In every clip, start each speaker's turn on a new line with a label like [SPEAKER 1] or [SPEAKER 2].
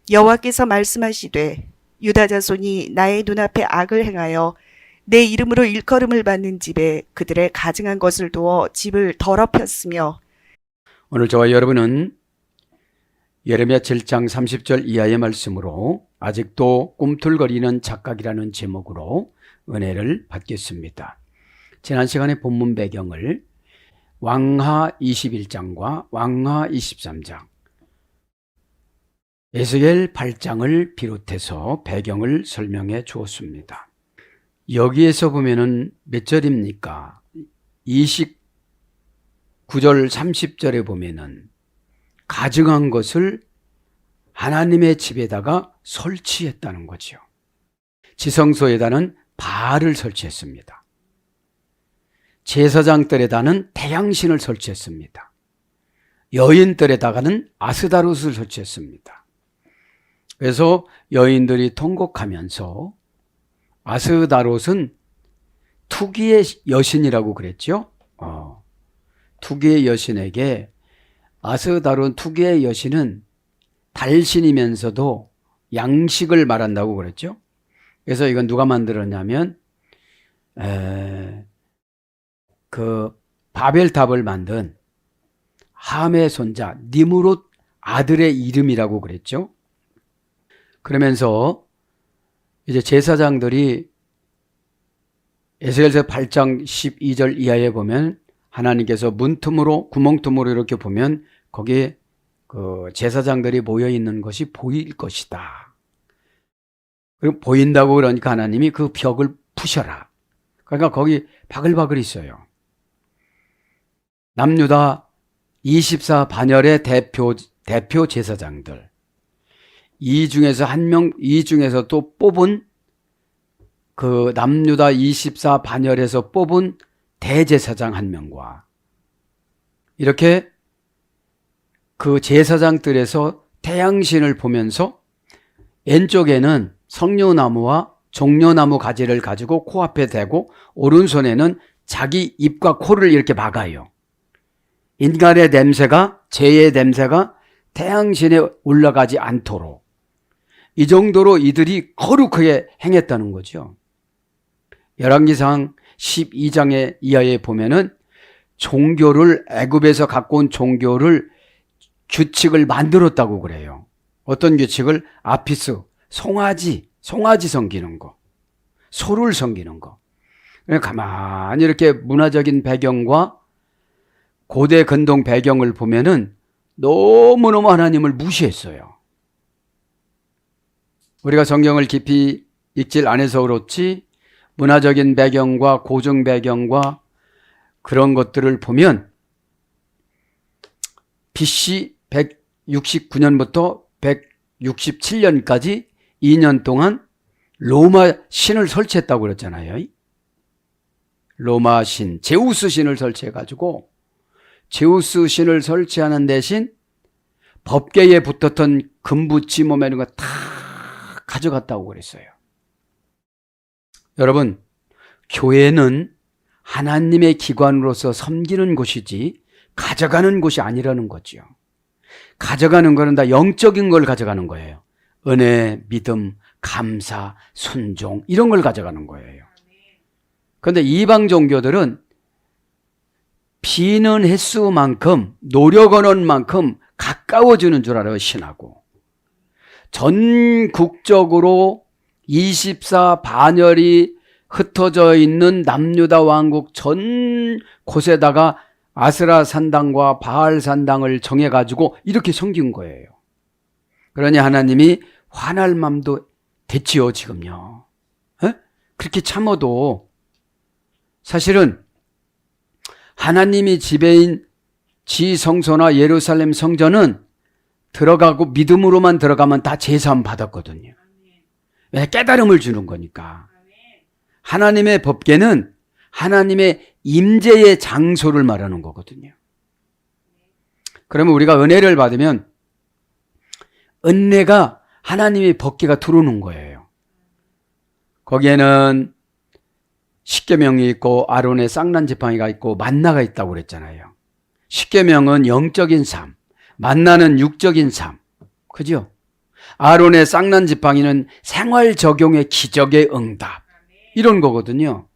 [SPEAKER 1] 여호와께서 말씀하시되 유다 자손이 나의 눈앞에 악을 행하여 내 이름으로 일컬음을 받는 집에 그들의 가증한 것을 두어 집을 더럽혔으며.
[SPEAKER 2] 오늘 저와 여러분은 예레미야 7장 30절 이하의 말씀으로 아직도 꿈틀거리는 착각이라는 제목으로 은혜를 받겠습니다. 지난 시간에 본문 배경을 왕하 21장과 왕하 23장, 에스겔 8장을 비롯해서 배경을 설명해 주었습니다. 여기에서 보면은 몇 절입니까? 29절 30절에 보면은 가증한 것을 하나님의 집에다가 설치했다는 거죠. 지성소에다는 바알을 설치했습니다. 제사장들에다는 태양신을 설치했습니다. 여인들에다가는 아스다롯을 설치했습니다. 그래서 여인들이 통곡하면서 아스다롯은 투기의 여신이라고 그랬죠. 투기의 여신에게 아스다롯 투기의 여신은 달신이면서도 양식을 말한다고 그랬죠. 그래서 이건 누가 만들었냐면 그 바벨탑을 만든 함의 손자 니므롯 아들의 이름이라고 그랬죠. 그러면서 이제 제사장들이 에스겔서 8장 12절 이하에 보면 하나님께서 문틈으로 구멍틈으로 이렇게 보면 거기에 그 제사장들이 모여 있는 것이 보일 것이다. 그리고 보인다고 그러니까 하나님이 그 벽을 푸셔라. 그러니까 거기 바글바글 있어요. 남유다 24 반열의 대표 제사장들. 이 중에서 또 뽑은 그 남유다 24 반열에서 뽑은 대제사장 한 명과 이렇게 그 제사장들에서 태양신을 보면서 왼쪽에는 석류나무와 종려나무 가지를 가지고 코앞에 대고 오른손에는 자기 입과 코를 이렇게 막아요. 인간의 냄새가, 죄의 냄새가 태양신에 올라가지 않도록 이 정도로 이들이 거룩하게 행했다는 거죠. 열왕기상 12장의 이하에 보면은 종교를 애굽에서 갖고 온 종교를 규칙을 만들었다고 그래요. 어떤 규칙을? 아피스, 송아지 섬기는 거, 소를 섬기는 거. 가만히 이렇게 문화적인 배경과 고대 근동 배경을 보면은 너무너무 하나님을 무시했어요. 우리가 성경을 깊이 읽질 않아서 그렇지 문화적인 배경과 고증 배경과 그런 것들을 보면 BC 169년부터 167년까지 2년 동안 로마 신을 설치했다고 그랬잖아요. 로마 신, 제우스 신을 설치해가지고 제우스 신을 설치하는 대신 법궤에 붙었던 금붙이 몸에 있는 거 다 가져갔다고 그랬어요. 여러분, 교회는 하나님의 기관으로서 섬기는 곳이지 가져가는 곳이 아니라는 거죠. 가져가는 거는 다 영적인 걸 가져가는 거예요. 은혜, 믿음, 감사, 순종 이런 걸 가져가는 거예요. 그런데 이방 종교들은 비는 횟수만큼 노력하는 만큼 가까워지는 줄 알아요. 신하고 전국적으로 24 반열이 흩어져 있는 남유다 왕국 전 곳에다가 아스라 산당과 바알 산당을 정해가지고 이렇게 섬긴 거예요. 그러니 하나님이 화날 맘도 됐지요. 지금요. 그렇게 참아도 사실은 하나님이 지배인 지성소나 예루살렘 성전은 들어가고 믿음으로만 들어가면 다 제사함 받았거든요. 왜? 깨달음을 주는 거니까. 하나님의 법궤는 하나님의 임재의 장소를 말하는 거거든요. 그러면 우리가 은혜를 받으면 은혜가 하나님의 법궤가 들어오는 거예요. 거기에는 십계명이 있고 아론의 쌍난 지팡이가 있고 만나가 있다고 그랬잖아요. 십계명은 영적인 삶, 만나는 육적인 삶. 그죠? 아론의 쌍난 지팡이는 생활 적용의 기적의 응답. 이런 거거든요.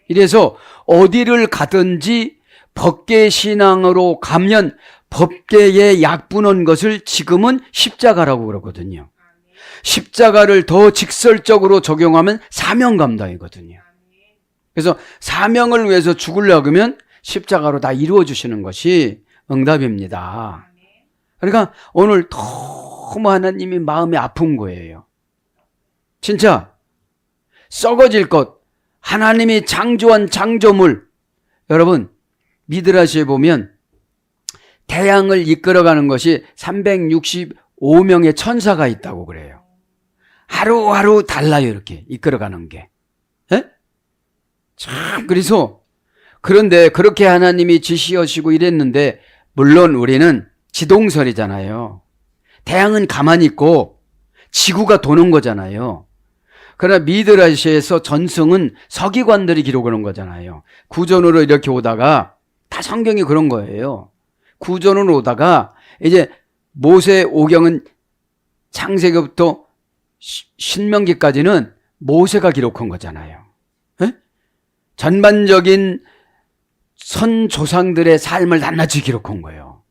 [SPEAKER 2] 이래서 어디를 가든지 법계 신앙으로 가면 법계에 약분한 것을 지금은 십자가라고 그러거든요. 십자가를 더 직설적으로 적용하면 사명 감당이거든요. 그래서 사명을 위해서 죽으려고 하면 십자가로 다 이루어 주시는 것이 응답입니다. 그러니까 오늘 너무 하나님이 마음이 아픈 거예요. 진짜 썩어질 것, 하나님이 창조한 창조물. 여러분 미드라시에 보면 태양을 이끌어가는 것이 365명의 천사가 있다고 그래요. 하루하루 달라요, 이렇게 이끌어가는 게. 에? 참, 그래서 그런데 그렇게 하나님이 지시하시고 이랬는데 물론 우리는 지동설이잖아요. 태양은 가만히 있고 지구가 도는 거잖아요. 그러나 미드라시에서 전승은 서기관들이 기록하는 거잖아요. 구전으로 이렇게 오다가 다 성경이 그런 거예요. 구전으로 오다가 이제 모세 오경은 창세기부터 신명기까지는 모세가 기록한 거잖아요. 에? 전반적인 선 조상들의 삶을 낱낱이 기록한 거예요.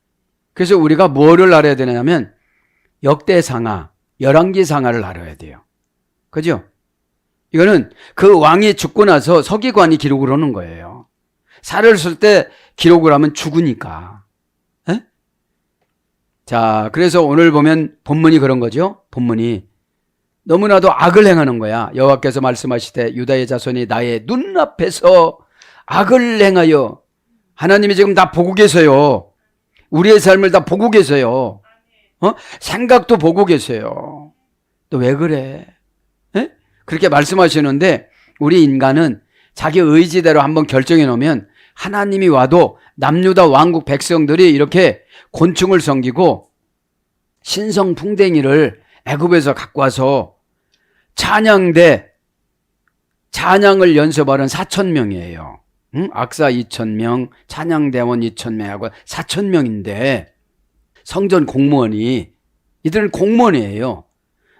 [SPEAKER 2] 그래서 우리가 뭐를 알아야 되냐면 역대상하, 열왕기상하를 알아야 돼요. 그죠? 이거는 그 왕이 죽고 나서 서기관이 기록을 하는 거예요. 살을 쓸 때 기록을 하면 죽으니까. 에? 자, 그래서 오늘 보면 본문이 그런 거죠. 본문이 너무나도 악을 행하는 거야. 여호와께서 말씀하시되 유다의 자손이 나의 눈앞에서 악을 행하여, 하나님이 지금 다 보고 계세요. 우리의 삶을 다 보고 계세요. 생각도 보고 계세요. 또 왜 그래? 에? 그렇게 말씀하시는데 우리 인간은 자기 의지대로 한번 결정해 놓으면 하나님이 와도 남유다 왕국 백성들이 이렇게 곤충을 섬기고 신성풍뎅이를 애굽에서 갖고 와서 찬양을 연습하는 4,000명이에요. 응? 악사 2,000명, 찬양대원 2,000명하고 4,000명인데 성전 공무원이, 이들은 공무원이에요.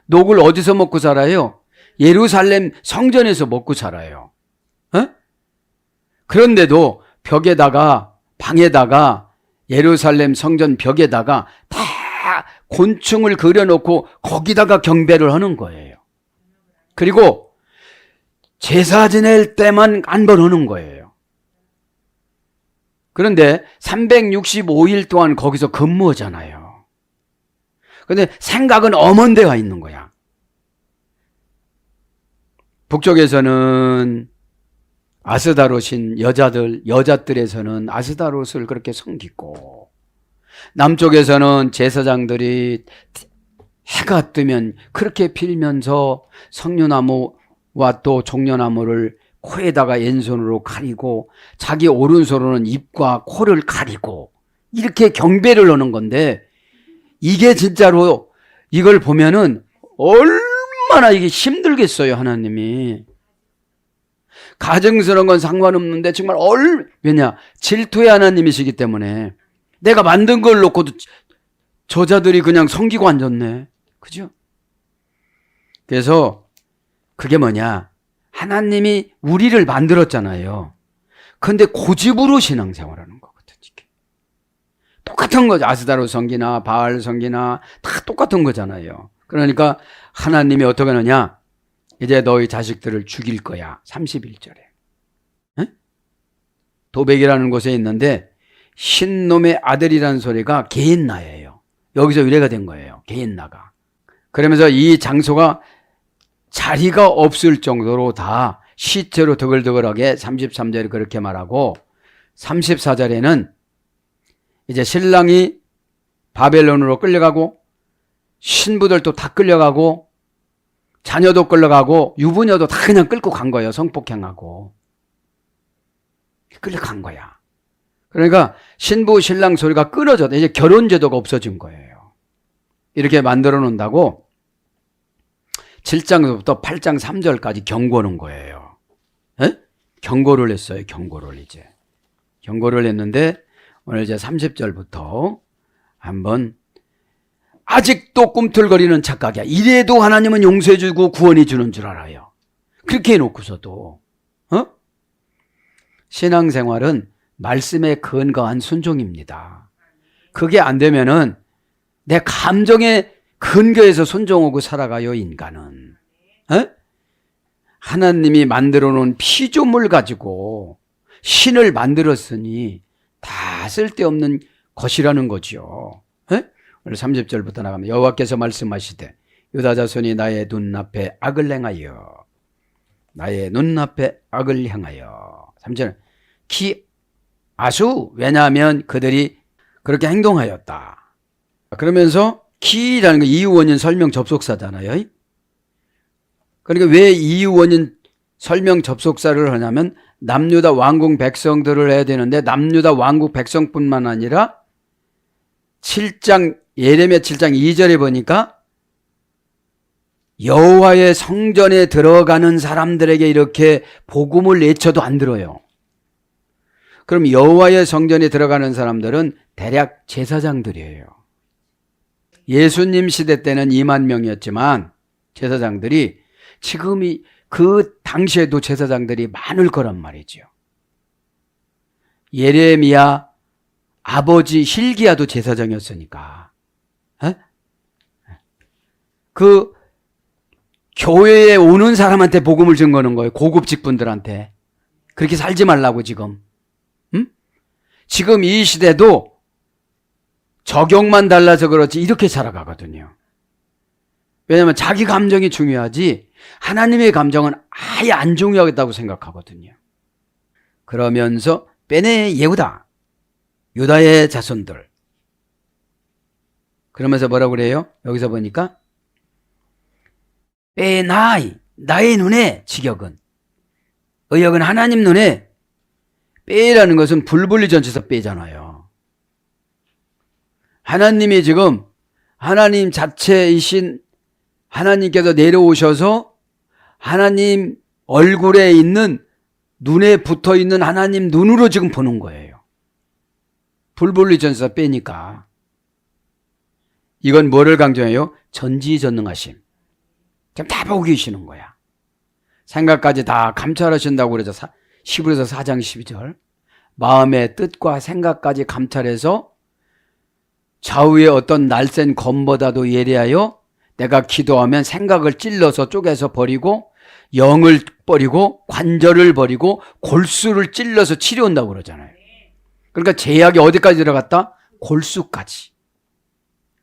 [SPEAKER 2] 녹을 어디서 먹고 살아요? 예루살렘 성전에서 먹고 살아요. 어? 그런데도 벽에다가, 방에다가, 예루살렘 성전 벽에다가 다 곤충을 그려놓고 거기다가 경배를 하는 거예요. 그리고 제사 지낼 때만 안 번하는 거예요. 그런데 365일 동안 거기서 근무하잖아요. 그런데 생각은 엄한 데가 있는 거야. 북쪽에서는 아스다롯인 여자들에서는 아스다롯을 그렇게 섬기고, 남쪽에서는 제사장들이 해가 뜨면 그렇게 빌면서 석류나무와 또 종려나무를 코에다가 왼손으로 가리고 자기 오른손으로는 입과 코를 가리고 이렇게 경배를 하는 건데, 이게 진짜로 이걸 보면은 얼마나 이게 힘들겠어요. 하나님이 가증스러운 건 상관없는데 정말 왜냐, 질투의 하나님이시기 때문에 내가 만든 걸 놓고도 저자들이 그냥 섬기고 앉았네. 그죠? 그래서 그게 뭐냐, 하나님이 우리를 만들었잖아요. 그런데 고집으로 신앙생활하는 거거든. 이게 똑같은 거죠. 아스다로 성기나 바알 성기나 다 똑같은 거잖아요. 그러니까 하나님이 어떻게 하느냐, 이제 너희 자식들을 죽일 거야. 31절에 도백이라는 곳에 있는데 신놈의 아들이라는 소리가 게인나예요. 여기서 유래가 된 거예요. 게인나가. 그러면서 이 장소가 자리가 없을 정도로 다 시체로 더글더글하게 33절에 그렇게 말하고, 34절에는 이제 신랑이 바벨론으로 끌려가고 신부들도 다 끌려가고 자녀도 끌려가고 유부녀도 다 그냥 끌고 간 거예요. 성폭행하고 끌려간 거야. 그러니까 신부 신랑 소리가 끊어져, 이제 결혼제도가 없어진 거예요. 이렇게 만들어 놓는다고 7장부터 8장 3절까지 경고하는 거예요. 에? 경고를 했어요. 경고를 했는데 오늘 이제 30절부터 한번 아직도 꿈틀거리는 착각이야. 이래도 하나님은 용서해주고 구원해 주는 줄 알아요. 그렇게 해놓고서도 신앙생활은 말씀에 근거한 순종입니다. 그게 안 되면은 내 감정에 근거해서 순종하고 살아가요, 인간은. 하나님이 만들어 놓은 피조물 가지고 신을 만들었으니 다 쓸데없는 것이라는 거죠. 오늘 30절부터 나가면 여호와께서 말씀하시되 유다 자손이 나의 눈앞에 악을 행하여 나의 눈앞에 악을 향하여 3절 키 아수 왜냐하면 그들이 그렇게 행동하였다. 그러면서 키라는 거 이유 원인 설명 접속사잖아요. 그러니까 왜 이유 원인 설명 접속사를 하냐면 남유다 왕국 백성들을 해야 되는데 남유다 왕국 백성뿐만 아니라 7장 예레미야 7장 2절에 보니까 여호와의 성전에 들어가는 사람들에게 이렇게 복음을 외쳐도 안 들어요. 그럼 여호와의 성전에 들어가는 사람들은 대략 제사장들이에요. 예수님 시대 때는 2만 명이었지만 제사장들이 지금이 그 당시에도 제사장들이 많을 거란 말이죠. 예레미야 아버지 hil기야도 제사장이었으니까. 그 교회에 오는 사람한테 복음을 증거하는 거예요. 고급 직분들한테. 그렇게 살지 말라고 지금. 지금 이 시대도 적용만 달라서 그렇지 이렇게 살아가거든요. 왜냐하면 자기 감정이 중요하지 하나님의 감정은 아예 안 중요하다고 생각하거든요. 그러면서 베네 예후다 유다의 자손들 그러면서 뭐라고 그래요? 여기서 보니까 베나이 나의 눈에 직역은 의역은 하나님 눈에 빼라는 것은 불분리 전체에서 빼잖아요. 하나님이 지금 하나님 자체이신 하나님께서 내려오셔서 하나님 얼굴에 있는 눈에 붙어 있는 하나님 눈으로 지금 보는 거예요. 불분리 전체에서 빼니까. 이건 뭐를 강조해요? 전지전능하심. 지금 다 보고 계시는 거야. 생각까지 다 감찰하신다고 그러죠. 히브리서 4장 12절. 마음의 뜻과 생각까지 감찰해서 좌우의 어떤 날쌘 검보다도 예리하여 내가 기도하면 생각을 찔러서 쪼개서 버리고 영을 버리고 관절을 버리고 골수를 찔러서 치료한다고 그러잖아요. 그러니까 제약이 어디까지 들어갔다? 골수까지.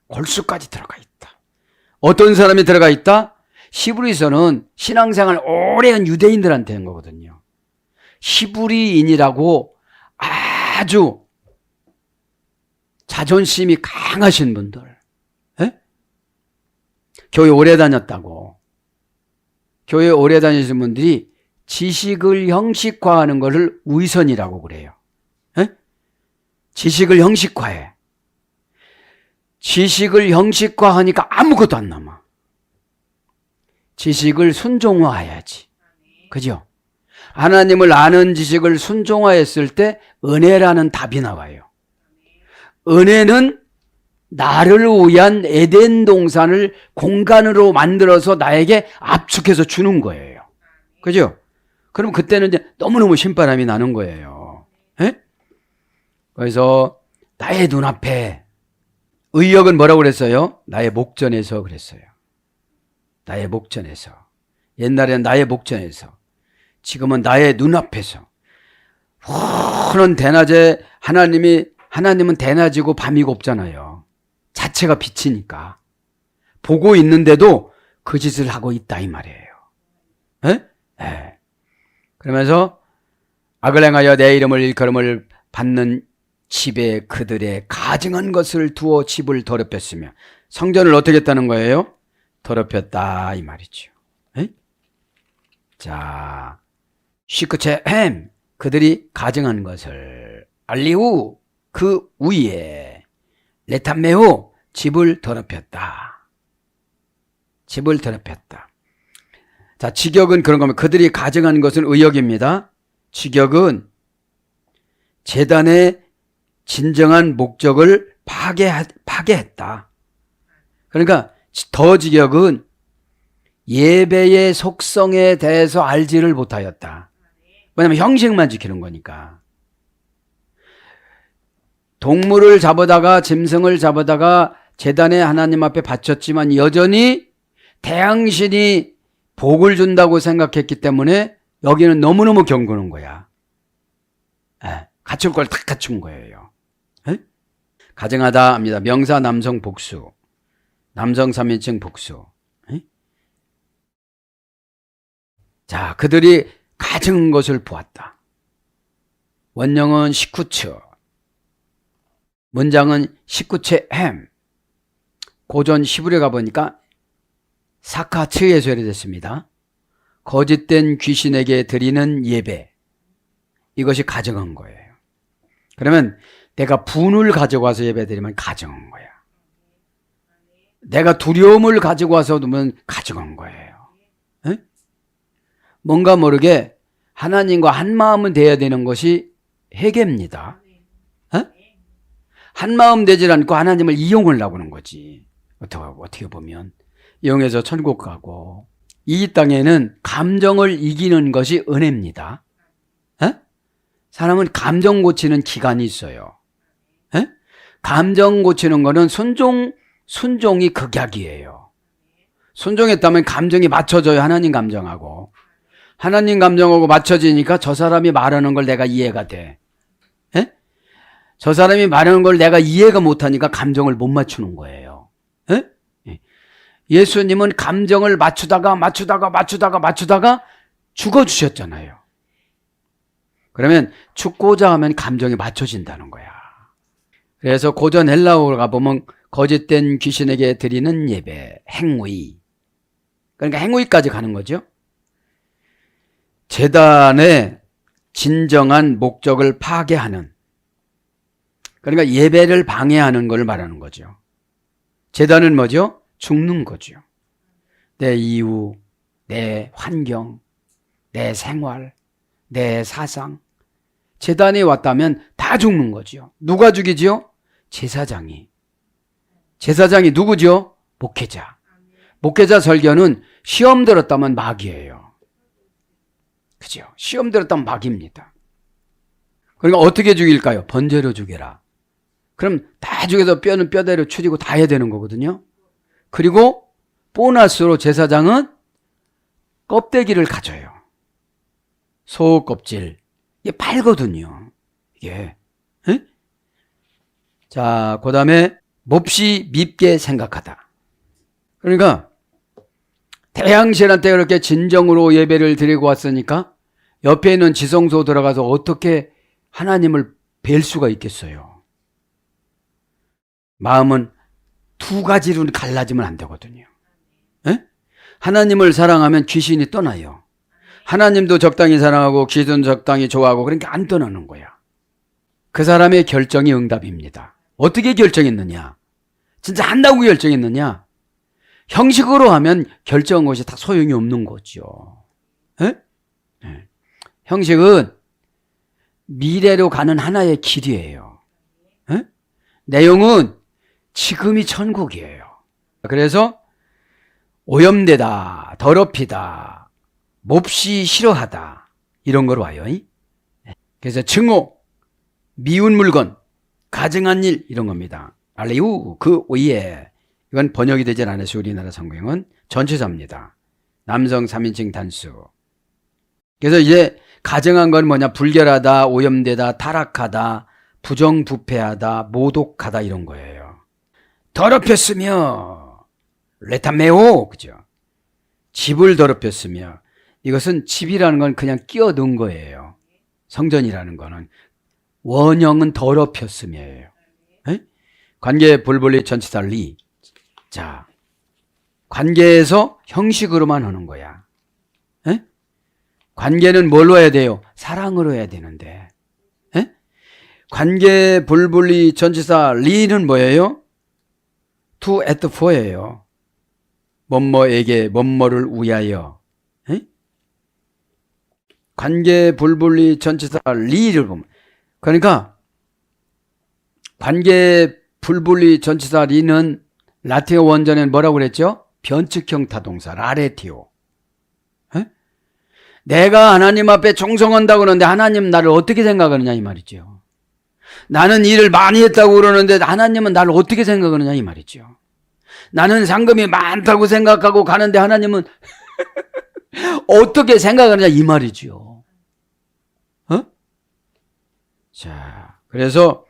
[SPEAKER 2] 골수까지 들어가 있다. 어떤 사람이 들어가 있다? 히브리서는 신앙생활 오래 한 유대인들한테 한 거거든요. 히브리인이라고 아주 자존심이 강하신 분들, 교회 오래 다녔다고. 교회 오래 다니신 분들이 지식을 형식화하는 것을 위선이라고 그래요. 지식을 형식화해. 지식을 형식화하니까 아무것도 안 남아. 지식을 순종화해야지. 그죠? 하나님을 아는 지식을 순종화했을 때 은혜라는 답이 나와요. 은혜는 나를 위한 에덴 동산을 공간으로 만들어서 나에게 압축해서 주는 거예요. 그죠? 그럼 그때는 이제 너무너무 신바람이 나는 거예요. 그래서 나의 눈앞에 의역은 뭐라고 그랬어요? 나의 목전에서 그랬어요. 나의 목전에서. 옛날에는 나의 목전에서. 지금은 나의 눈앞에서. 푸른 대낮에 하나님은 대낮이고 밤이고 없잖아요. 자체가 빛이니까. 보고 있는데도 그 짓을 하고 있다 이 말이에요. 그러면서 악을 행하여 내 이름을 일컬음을 받는 집에 그들의 가증한 것을 두어 집을 더럽혔으며 성전을 어떻게 했다는 거예요? 더럽혔다 이 말이죠. 자, 시크체 햄 그들이 가증한 것을 알리우 그 위에 레탐메오 집을 더럽혔다. 집을 더럽혔다. 자, 직역은 그런 겁니다. 그들이 가증한 것은 의역입니다. 직역은 제단의 진정한 목적을 파괴했다. 그러니까 더 직역은 예배의 속성에 대해서 알지를 못하였다. 왜냐하면 형식만 지키는 거니까. 동물을 잡아다가 짐승을 제단에 하나님 앞에 바쳤지만 여전히 태양신이 복을 준다고 생각했기 때문에 여기는 너무너무 경고는 거야. 갖출 걸 다 갖춘 거예요. 가증하다 합니다. 명사 남성 복수, 남성 3인칭 복수. 자, 그들이 가증한 것을 보았다. 원형은 19처, 문장은 19채 햄. 고전 히브리어 가보니까 사카츠에 소리됐습니다. 거짓된 귀신에게 드리는 예배. 이것이 가증한 거예요. 그러면 내가 분을 가지고 와서 예배 드리면 가증한 거야. 내가 두려움을 가지고 와서 두면 가증한 거예요. 에? 뭔가 모르게 하나님과 한 마음은 돼야 되는 것이 회개입니다. 에? 한 마음 되질 않고 하나님을 이용하려고 하는 거지. 어떻게 보면 이용해서 천국 가고. 이 땅에는 감정을 이기는 것이 은혜입니다. 에? 사람은 감정 고치는 기간이 있어요. 에? 감정 고치는 거는 순종이 극약이에요. 순종했다면 감정이 맞춰져요. 하나님 감정하고. 하나님 감정하고 맞춰지니까 저 사람이 말하는 걸 내가 이해가 돼. 에? 저 사람이 말하는 걸 내가 이해가 못하니까 감정을 못 맞추는 거예요. 에? 예수님은 감정을 맞추다가 죽어주셨잖아요. 그러면 죽고자 하면 감정이 맞춰진다는 거야. 그래서 고전 헬라어로 가보면 거짓된 귀신에게 드리는 예배, 행위. 그러니까 행위까지 가는 거죠. 제단의 진정한 목적을 파괴하는, 그러니까 예배를 방해하는 걸 말하는 거죠. 제단은 뭐죠? 죽는 거죠. 내 이유, 내 환경, 내 생활, 내 사상. 제단이 왔다면 다 죽는 거죠. 누가 죽이죠? 제사장이. 제사장이 누구죠? 목회자. 목회자 설교는 시험 들었다면 마귀예요. 그죠? 시험 들었다면 마귀입니다. 그러니까 어떻게 죽일까요? 번제로 죽여라. 그럼 다 죽여서 뼈는 뼈대로 추리고 다 해야 되는 거거든요. 그리고 보너스로 제사장은 껍데기를 가져요. 소 껍질. 이게 팔거든요. 이게. 에? 자, 그 다음에 몹시 밉게 생각하다. 그러니까 태양신한테 그렇게 진정으로 예배를 드리고 왔으니까 옆에 있는 지성소 들어가서 어떻게 하나님을 뵐 수가 있겠어요. 마음은 두 가지로 갈라지면 안 되거든요. 에? 하나님을 사랑하면 귀신이 떠나요. 하나님도 적당히 사랑하고 귀신도 적당히 좋아하고 그러니까 안 떠나는 거야. 그 사람의 결정이 응답입니다. 어떻게 결정했느냐? 진짜 한다고 결정했느냐? 형식으로 하면 결정한 것이 다 소용이 없는 거죠. 에? 네. 형식은 미래로 가는 하나의 길이에요. 에? 내용은 지금이 천국이에요. 그래서 오염되다, 더럽히다, 몹시 싫어하다 이런 거로 와요. 그래서 증오, 미운 물건, 가증한 일 이런 겁니다. 알레우 그 오예. 이건 번역이 되질 않아서 우리나라 성경은 전치사입니다. 남성 3인칭 단수. 그래서 이제 가증한 건 뭐냐? 불결하다, 오염되다, 타락하다, 부정부패하다, 모독하다 이런 거예요. 더럽혔으며 레타메오, 그죠? 집을 더럽혔으며, 이것은 집이라는 건 그냥 끼어 넣은 거예요. 성전이라는 거는. 원형은 더럽혔으며예요. 에? 관계 볼볼리 전치사 리. 자, 관계에서 형식으로만 하는 거야. 에? 관계는 뭘로 해야 돼요? 사랑으로 해야 되는데. 에? 관계 볼볼리 전치사 리는 뭐예요? to at for예요. 뭐뭐에게 뭐뭐를 위하여. 에? 관계 볼볼리 전치사 리를 보면, 그러니까 관계 볼볼리 전치사 리는 라틴어 원전에는 뭐라고 그랬죠? 변측형 타동사, 라레티오. 에? 내가 하나님 앞에 충성한다고 그러는데 하나님 나를 어떻게 생각하느냐 이 말이죠. 나는 일을 많이 했다고 그러는데 하나님은 나를 어떻게 생각하느냐 이 말이죠. 나는 상금이 많다고 생각하고 가는데 하나님은 어떻게 생각하느냐 이 말이죠. 어? 자, 그래서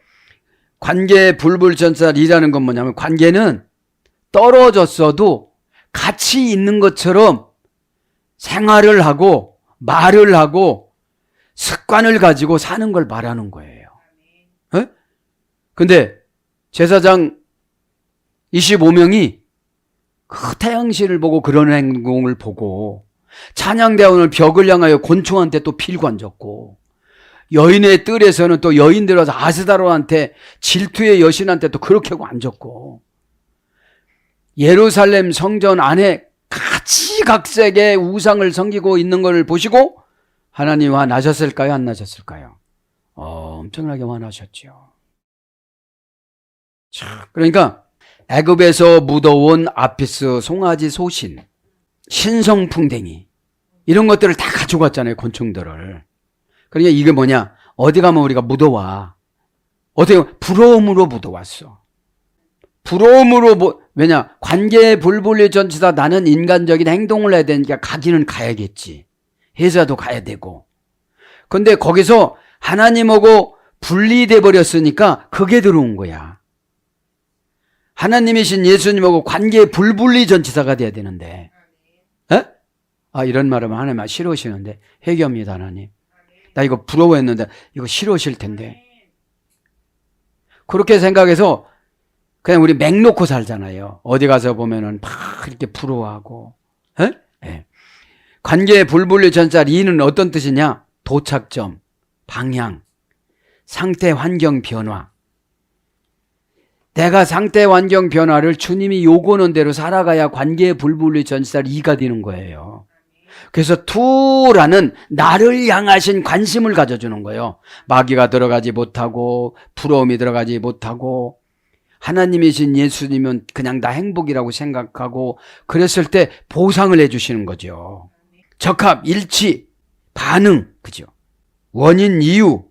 [SPEAKER 2] 관계 불불전찰이라는 건 뭐냐면 관계는 떨어졌어도 같이 있는 것처럼 생활을 하고 말을 하고 습관을 가지고 사는 걸 말하는 거예요. 어? 근데 제사장 25명이 그 태양신을 보고 그런 행동을 보고 찬양대원을 벽을 향하여 곤충한테 또 필고 앉았고 여인의 뜰에서는 또 여인들 와서 아스다로한테 질투의 여신한테 또 그렇게 하고 앉았고 예루살렘 성전 안에 가지각색의 우상을 섬기고 있는 것을 보시고 하나님 화나셨을까요? 안 나셨을까요? 엄청나게 화나셨죠. 자, 그러니까 애굽에서 묻어온 아피스, 송아지, 소신, 신성풍뎅이 이런 것들을 다 가지고 왔잖아요. 곤충들을. 그러니까 이게 뭐냐? 어디 가면 우리가 묻어와. 어떻게 부러움으로 묻어왔어. 부러움으로 왜냐? 관계의 불분리 전치다. 나는 인간적인 행동을 해야 되니까 가기는 가야겠지. 회사도 가야 되고. 근데 거기서 하나님하고 분리돼 버렸으니까 그게 들어온 거야. 하나님이신 예수님하고 관계의 불분리 전치사가 돼야 되는데. 에? 이런 말하면 하나님 싫어하시는데 회개합니다 하나님. 나 이거 부러워했는데 이거 싫어하실 텐데. 그렇게 생각해서 그냥 우리 맹 놓고 살잖아요. 어디 가서 보면은 막 이렇게 부러워하고. 에? 네. 관계의 불분리 전자 리는 어떤 뜻이냐? 도착점, 방향, 상태 환경 변화. 내가 상태 환경 변화를 주님이 요구하는 대로 살아가야 관계의 불분리 전치사 이가 되는 거예요. 그래서 투라는 나를 향하신 관심을 가져주는 거예요. 마귀가 들어가지 못하고 부러움이 들어가지 못하고 하나님이신 예수님은 그냥 나 행복이라고 생각하고 그랬을 때 보상을 해주시는 거죠. 적합, 일치, 반응, 그죠? 원인, 이유,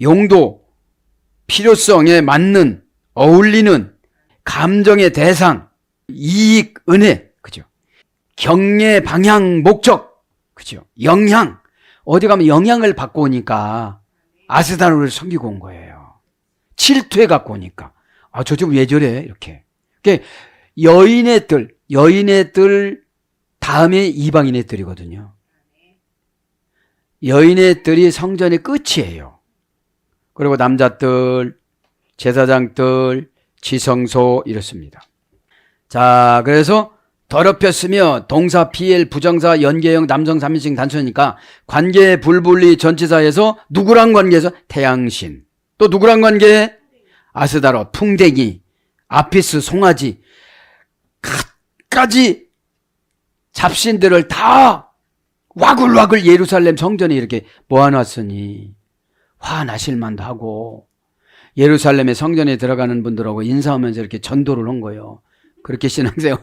[SPEAKER 2] 용도, 필요성에 맞는 어울리는 감정의 대상, 이익, 은혜, 그죠? 경례, 방향, 목적, 그죠? 영향, 어디 가면 영향을 받고 오니까 아스다로를 섬기고 온 거예요. 질투해 갖고 오니까 저 집 왜 저래 이렇게. 그러니까 여인의 뜰 다음에 이방인의 뜰이거든요. 여인의 뜰이 성전의 끝이에요. 그리고 남자 뜰, 제사장 뜰, 지성소 이렇습니다. 자, 그래서 더럽혔으며 동사, 피엘, 부정사, 연계형, 남성 3인칭 단수니까 관계 불분리 전치사에서 누구랑 관계에서 태양신. 또 누구랑 관계? 아스다로, 풍뎅이, 아피스, 송아지 갖가지 잡신들을 다 와글와글 예루살렘 성전에 이렇게 모아놨으니 화나실 만도 하고 예루살렘의 성전에 들어가는 분들하고 인사하면서 이렇게 전도를 한 거예요. 그렇게 신앙생활.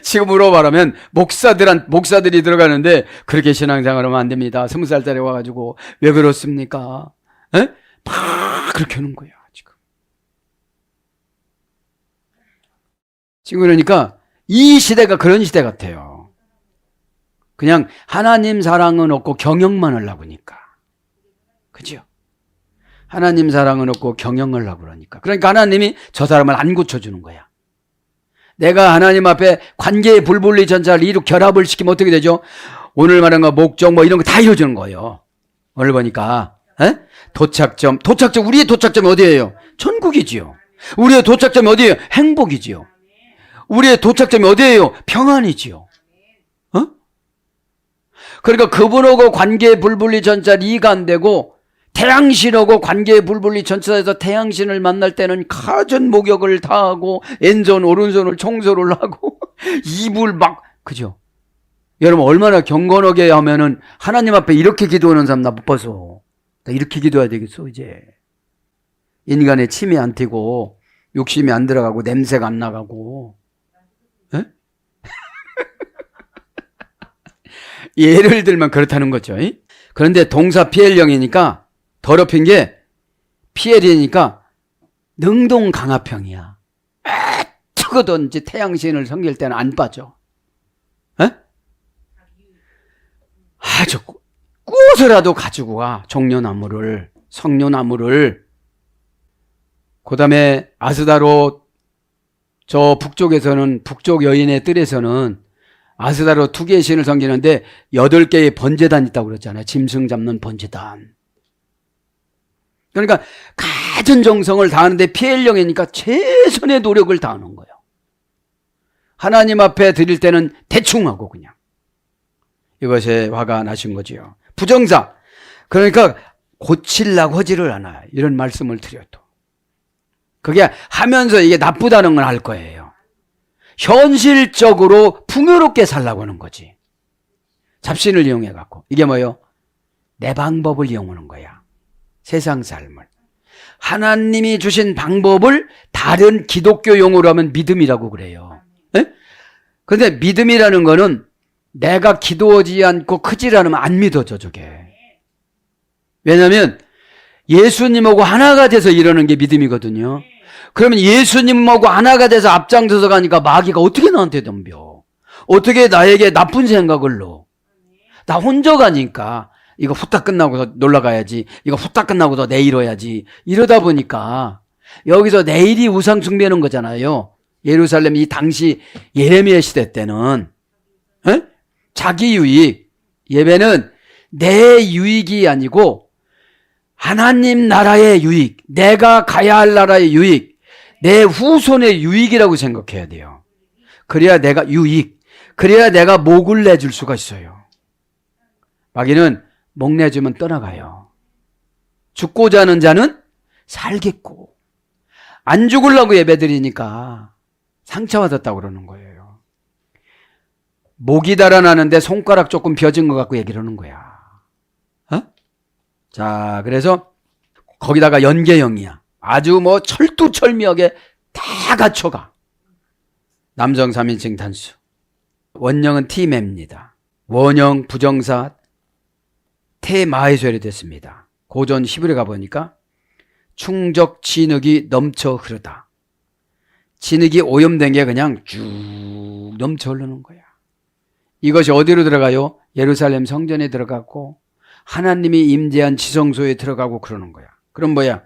[SPEAKER 2] 지금으로 말하면 목사들이 들어가는데 그렇게 신앙생활하면 안 됩니다. 20살짜리 와가지고 왜 그렇습니까? 에? 막 그렇게 하는 거야 지금. 지금 그러니까 이 시대가 그런 시대 같아요. 그냥 하나님 사랑은 없고 경영만 하려고 하니까. 그죠? 하나님 사랑은 없고 경영을 하려고 그러니까. 그러니까 하나님이 저 사람을 안 고쳐주는 거야. 내가 하나님 앞에 관계의 불분리 전자를 이룩 결합을 시키면 어떻게 되죠? 오늘 말한 거 목적 이런 거 다 이루어지는 거예요. 오늘 보니까 도착점, 우리의 도착점이 어디예요? 천국이지요. 우리의 도착점이 어디예요? 행복이지요. 우리의 도착점이 어디예요? 평안이지요. 그러니까 그분하고 관계의 불분리 전자 리가 안 되고 태양신하고 관계의 불분리 전체에서 태양신을 만날 때는 가전 목욕을 다 하고 왼손 오른손을 청소를 하고 이불 막 그죠? 여러분 얼마나 경건하게 하면은 하나님 앞에 이렇게 기도하는 사람 나 못 봐서 나 이렇게 기도해야 되겠어 이제. 인간의 침이 안 튀고 욕심이 안 들어가고 냄새가 안 나가고. 에? 예를 들면 그렇다는 거죠. 그런데 동사 피엘령이니까 더럽힌 게 피엘이니까 능동강압형이야. 어떻게든지 태양신을 섬길 때는 안 빠져. 에? 아주 구워서라도 가지고 와. 종려나무를, 성려나무를. 그 다음에 아스다롯, 저 북쪽에서는, 북쪽 여인의 뜰에서는 아스다롯 2개의 신을 섬기는데 8개의 번제단 있다고 그랬잖아요. 짐승 잡는 번제단. 그러니까 갖은 정성을 다하는데 피엘령이니까 최선의 노력을 다하는 거예요. 하나님 앞에 드릴 때는 대충 하고 그냥. 이것에 화가 나신 거지요. 부정사. 그러니까 고치려고 하지를 않아요. 이런 말씀을 드려도. 그게 하면서 이게 나쁘다는 건 알 거예요. 현실적으로 풍요롭게 살라고 하는 거지. 잡신을 이용해 갖고. 이게 뭐예요? 내 방법을 이용하는 거야. 세상 삶을. 하나님이 주신 방법을 다른 기독교 용어로 하면 믿음이라고 그래요. 그런데 믿음이라는 거는 내가 기도하지 않고 크지 않으면 안 믿어져, 저게. 왜냐하면 예수님하고 하나가 돼서 이러는 게 믿음이거든요. 그러면 예수님하고 하나가 돼서 앞장서서 가니까 마귀가 어떻게 나한테 덤벼? 어떻게 나에게 나쁜 생각을 넣어? 나 혼자 가니까 이거 후딱 끝나고서 놀러 가야지. 이거 후딱 끝나고서 내일 와야지. 이러다 보니까 여기서 내일이 우상 숭배하는 거잖아요. 예루살렘 이 당시 예레미야 시대 때는 자기 유익, 예배는 내 유익이 아니고 하나님 나라의 유익, 내가 가야 할 나라의 유익, 내 후손의 유익이라고 생각해야 돼요. 그래야 내가 유익, 그래야 내가 목을 내줄 수가 있어요. 마귀는 목 내주면 떠나가요. 죽고자 하는 자는 살겠고, 안 죽으려고 예배드리니까 상처받았다고 그러는 거예요. 목이 달아나는데 손가락 조금 벼진 것 같고 얘기를 하는 거야. 자, 그래서 거기다가 연계형이야. 아주 뭐 철두철미하게 다 갖춰가. 남성 3인칭 단수. 원형은 티맵니다. 원형 부정사 테마에서열이 됐습니다. 고전 히브리에 가보니까 충적 진흙이 넘쳐 흐르다. 진흙이 오염된 게 그냥 쭉 넘쳐 흐르는 거야. 이것이 어디로 들어가요? 예루살렘 성전에 들어가고 하나님이 임재한 지성소에 들어가고 그러는 거야. 그럼 뭐야?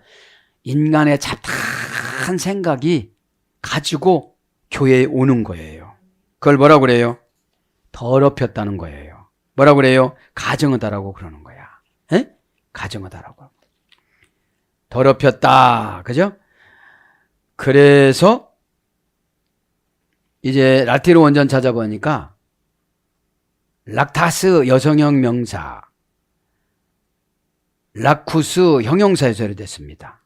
[SPEAKER 2] 인간의 잡다한 생각이 가지고 교회에 오는 거예요. 그걸 뭐라고 그래요? 더럽혔다는 거예요. 뭐라고 그래요? 가증하다라고 그러는 거야. 에? 가증하다라고. 더럽혔다. 그죠? 그래서 이제 라틴어 원전 찾아보니까 락타스 여성형 명사, 라쿠스 형용사에 소리됐습니다.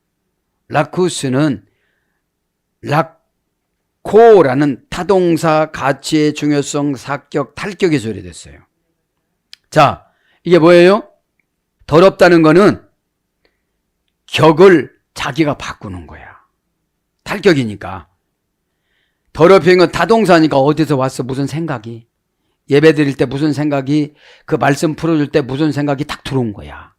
[SPEAKER 2] 라쿠스는 락코라는 타동사 가치의 중요성 사격 탈격에 소리됐어요. 자, 이게 뭐예요? 더럽다는 거는 격을 자기가 바꾸는 거야. 탈격이니까. 더럽힌 건 타동사니까 어디서 왔어? 무슨 생각이? 예배 드릴 때 무슨 생각이, 그 말씀 풀어줄 때 무슨 생각이 딱 들어온 거야.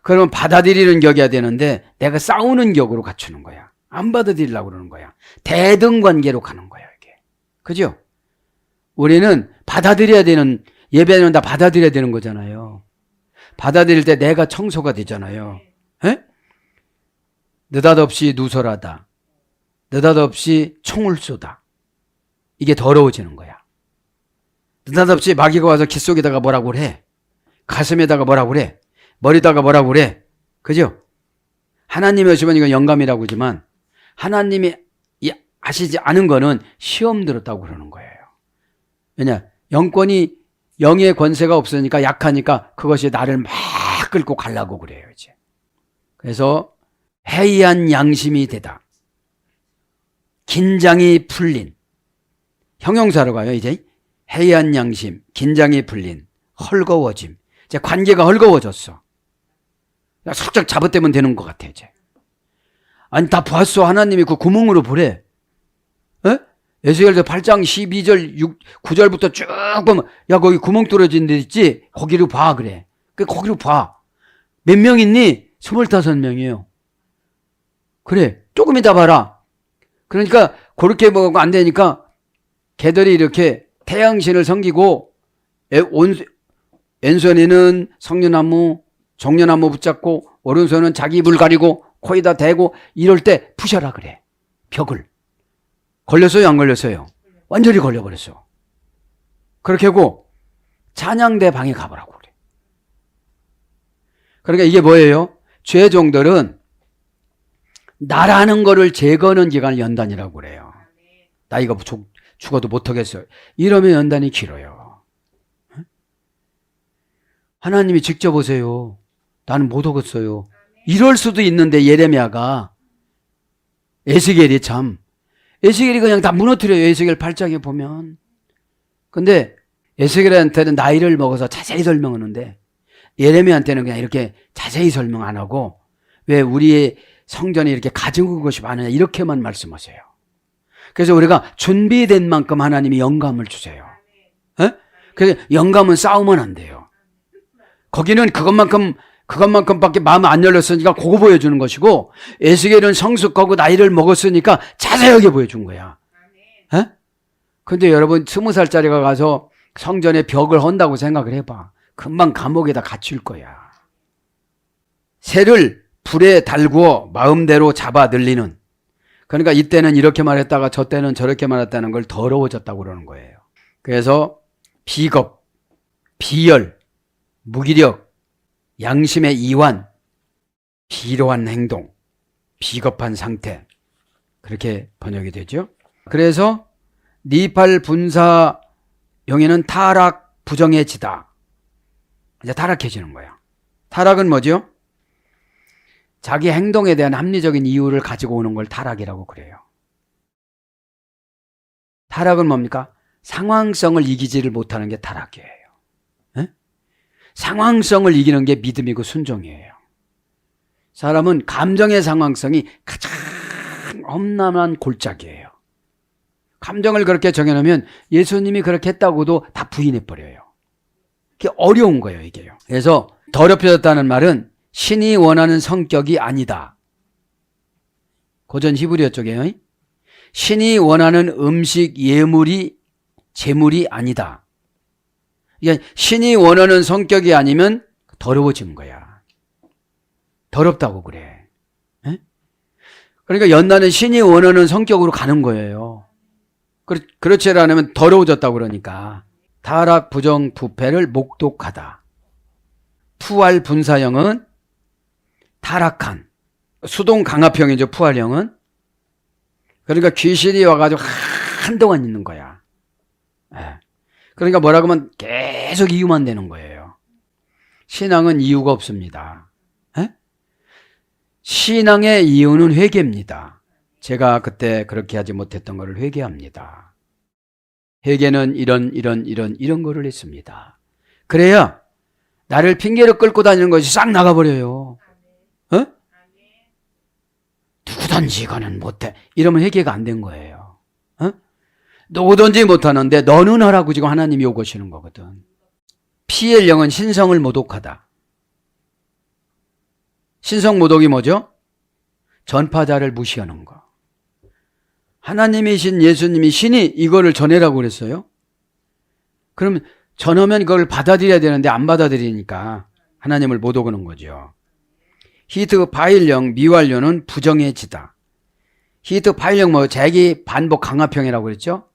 [SPEAKER 2] 그러면 받아들이는 격이어야 되는데 내가 싸우는 격으로 갖추는 거야. 안 받아들이려고 그러는 거야. 대등관계로 가는 거야, 이게. 그죠? 우리는 받아들여야 되는, 예배는 다 받아들여야 되는 거잖아요. 받아들일 때 내가 청소가 되잖아요. 에? 느닷없이 누설하다. 느닷없이 총을 쏘다. 이게 더러워지는 거야. 느닷없이 마귀가 와서 귓 속에다가 뭐라고 그래? 가슴에다가 뭐라고 그래? 머리다가 뭐라고 그래? 그죠? 하나님이 오시면 이건 영감이라고 하지만 하나님이 하시지 않은 거는 시험 들었다고 그러는 거예요. 왜냐? 영권이 영의 권세가 없으니까 약하니까 그것이 나를 막 끌고 가려고 그래요, 이제. 그래서 해이한 양심이 되다. 긴장이 풀린. 형용사로 가요, 이제. 해이한 양심, 긴장이 풀린, 헐거워짐. 이제 관계가 헐거워졌어. 살짝 잡아떼면 되는 것 같아, 이제. 아니 다 봤어. 하나님이 그 구멍으로 보래. 에? 에스겔서 8장 12절 9절부터 쭉 보면 야 거기 구멍 뚫어진 데 있지? 거기로 봐 그래. 거기로 봐. 몇 명 있니? 25명이에요. 그래 조금 이따 봐라. 그러니까 그렇게 먹으면 안 되니까 걔들이 이렇게 태양신을 섬기고 왼손에는 성녀나무 종려나무 붙잡고 오른손은 자기 입을 가리고 코에다 대고 이럴 때 부셔라 그래. 벽을. 걸렸어요 안 걸렸어요? 완전히 걸려버렸어. 그렇게 하고 찬양대 방에 가보라고 그래. 그러니까 이게 뭐예요? 죄종들은 나라는 거를 제거하는 기간을 연단이라고 그래요. 나이가 죽어도 못하겠어요. 이러면 연단이 길어요. 하나님이 직접 오세요. 나는 못 오겠어요. 이럴 수도 있는데 예레미야가 에스겔이 참 에스겔이 그냥 다 무너뜨려요. 에스겔 8장에 보면. 근데 에스겔한테는 나이를 먹어서 자세히 설명하는데 예레미야한테는 그냥 이렇게 자세히 설명 안 하고 왜 우리의 성전에 이렇게 가증한 것이 많으냐 이렇게만 말씀하세요. 그래서 우리가 준비된 만큼 하나님이 영감을 주세요. 에? 그래서 영감은 싸우면 안 돼요. 거기는 그것만큼밖에 마음 안 열렸으니까 그거 보여주는 것이고 에스겔은 성숙하고 나이를 먹었으니까 자세하게 보여준 거야. 에? 근데 여러분 20살짜리가 가서 성전에 벽을 헌다고 생각을 해봐. 금방 감옥에다 갇힐 거야. 새를 불에 달구어 마음대로 잡아 늘리는. 그러니까 이때는 이렇게 말했다가 저 때는 저렇게 말했다는 걸 더러워졌다고 그러는 거예요. 그래서 비겁, 비열, 무기력, 양심의 이완, 비로한 행동, 비겁한 상태 그렇게 번역이 되죠. 그래서 니팔 분사 용에는 타락 부정해지다. 이제 타락해지는 거야. 타락은 뭐죠? 자기 행동에 대한 합리적인 이유를 가지고 오는 걸 타락이라고 그래요. 타락은 뭡니까? 상황성을 이기지를 못하는 게 타락이에요. 에? 상황성을 이기는 게 믿음이고 순종이에요. 사람은 감정의 상황성이 가장 험난한 골짜기예요. 감정을 그렇게 정해놓으면 예수님이 그렇게 했다고도 다 부인해버려요. 그게 어려운 거예요, 이게요. 그래서 더럽혀졌다는 말은 신이 원하는 성격이 아니다. 고전 히브리어 쪽에요. 신이 원하는 음식, 예물이 재물이 아니다. 그러니까 신이 원하는 성격이 아니면 더러워진 거야. 더럽다고 그래. 에? 그러니까 연단은 신이 원하는 성격으로 가는 거예요. 그렇지 않으면 더러워졌다고 그러니까. 타락, 부정, 부패를 목독하다. 푸활 분사형은 타락한, 수동 강압형이죠, 푸활형은. 그러니까 귀신이 와가지고 한동안 있는 거야. 예. 그러니까 뭐라고 하면 계속 이유만 되는 거예요. 신앙은 이유가 없습니다. 예? 신앙의 이유는 회개입니다. 제가 그때 그렇게 하지 못했던 것을 회개합니다. 회개는 이런 거를 했습니다. 그래야 나를 핑계로 끌고 다니는 것이 싹 나가버려요. 어? 누구든지 이거는 못해. 이러면 회개가 안 된 거예요. 어? 누구든지 못하는데 너는 하라고 지금 하나님이 요구하시는 거거든. 피엘 영은 신성을 모독하다. 신성 모독이 뭐죠? 전파자를 무시하는 거. 하나님이신 예수님이 신이 이거를 전해라고 그랬어요? 그러면 전하면 그걸 받아들여야 되는데 안 받아들이니까 하나님을 못 오고는 거죠. 히트 파일령, 미완료는 부정해지다. 히트 파일령 뭐 자기 반복 강압형이라고 그랬죠?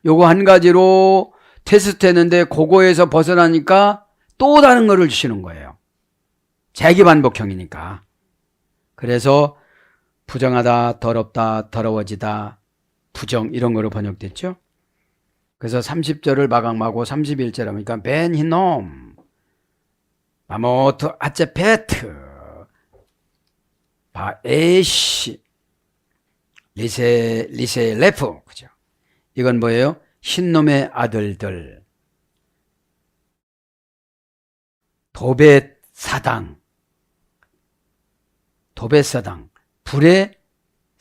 [SPEAKER 2] 요거 한 가지로 테스트 했는데 그거에서 벗어나니까 또 다른 거를 주시는 거예요. 자기 반복형이니까. 그래서 부정하다, 더럽다, 더러워지다, 부정 이런 거로 번역됐죠. 그래서 30절을 마감하고 31절 하니까 벤 히놈 마모트 아체페트 바에시 리세 레프 그죠? 이건 뭐예요? 흰놈의 아들들 도벳사당 불의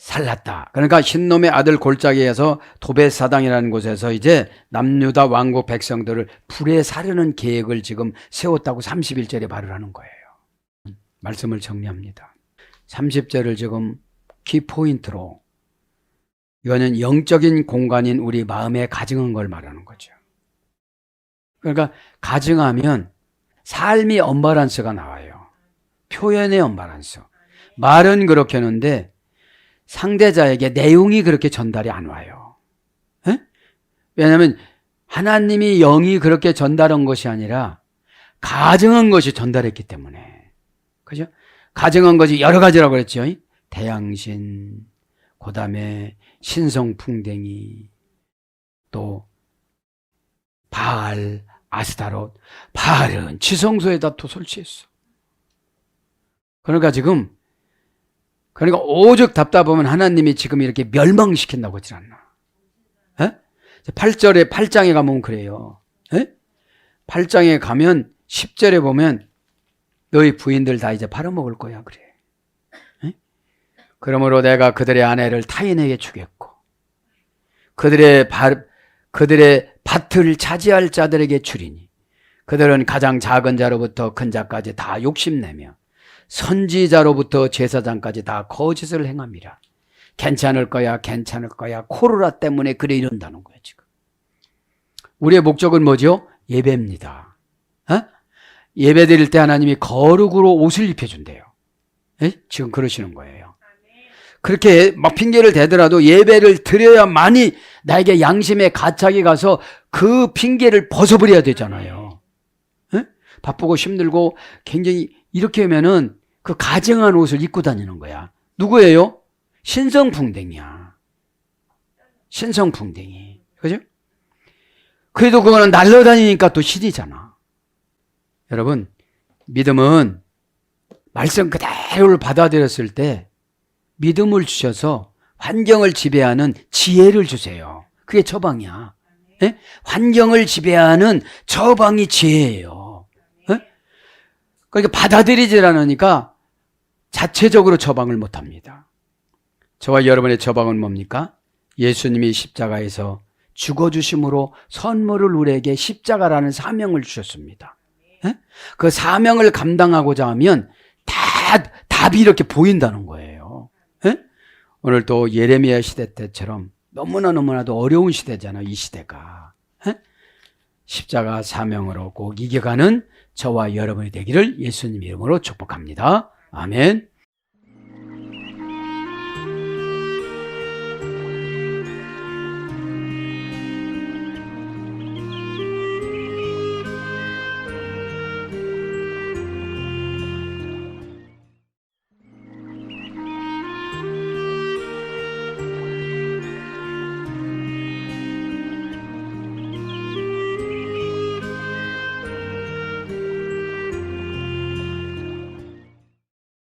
[SPEAKER 2] 살랐다. 그러니까 흰놈의 아들 골짜기에서 도벳사당이라는 곳에서 이제 남유다 왕국 백성들을 불에 사르는 계획을 지금 세웠다고 31절에 말을 하는 거예요. 말씀을 정리합니다. 30절을 지금 키포인트로 이거는 영적인 공간인 우리 마음에 가증한 걸 말하는 거죠. 그러니까 가증하면 삶이 언밸런스가 나와요. 표현의 언밸런스. 말은 그렇게 하는데 상대자에게 내용이 그렇게 전달이 안 와요. 에? 왜냐하면 하나님이 영이 그렇게 전달한 것이 아니라 가증한 것이 전달했기 때문에. 그죠? 가증한 것이 여러 가지라고 그랬죠. 태양신, 그 다음에 신성풍뎅이, 또 바알, 아스타롯. 바알은 지성소에다 또 설치했어. 그러니까 오죽 답답하면 하나님이 지금 이렇게 멸망시킨다고 하지 않나. 8절에 8장에 가면 그래요. 8장에 가면 10절에 보면 너희 부인들 다 이제 팔아먹을 거야 그래. 그러므로 내가 그들의 아내를 타인에게 주겠고 그들의 밭을 차지할 자들에게 주리니 그들은 가장 작은 자로부터 큰 자까지 다 욕심내며 선지자로부터 제사장까지 다 거짓을 행함이라. 괜찮을 거야 괜찮을 거야 코로나 때문에 그래 이런다는 거야 지금. 우리의 목적은 뭐죠? 예배입니다. 예배 드릴 때 하나님이 거룩으로 옷을 입혀준대요. 지금 그러시는 거예요. 그렇게 막 핑계를 대더라도 예배를 드려야만이 나에게 양심의 가착이 가서 그 핑계를 벗어버려야 되잖아요. 바쁘고 힘들고 굉장히 이렇게 하면은 그 가증한 옷을 입고 다니는 거야. 누구예요? 신성풍뎅이야. 신성풍뎅이. 그죠? 그래도 그거는 날라다니니까 또 실이잖아. 여러분, 믿음은 말씀 그대로를 받아들였을 때 믿음을 주셔서 환경을 지배하는 지혜를 주세요. 그게 처방이야. 환경을 지배하는 처방이 지혜예요. 그러니까 받아들이질 않으니까 자체적으로 처방을 못합니다. 저와 여러분의 처방은 뭡니까? 예수님이 십자가에서 죽어주심으로 선물을 우리에게 십자가라는 사명을 주셨습니다. 그 사명을 감당하고자 하면 답이 이렇게 보인다는 거예요. 오늘 또 예레미야 시대 때처럼 너무나도 어려운 시대잖아요. 이 시대가. 십자가 사명으로 꼭 이겨가는 저와 여러분이 되기를 예수님 이름으로 축복합니다. 아멘.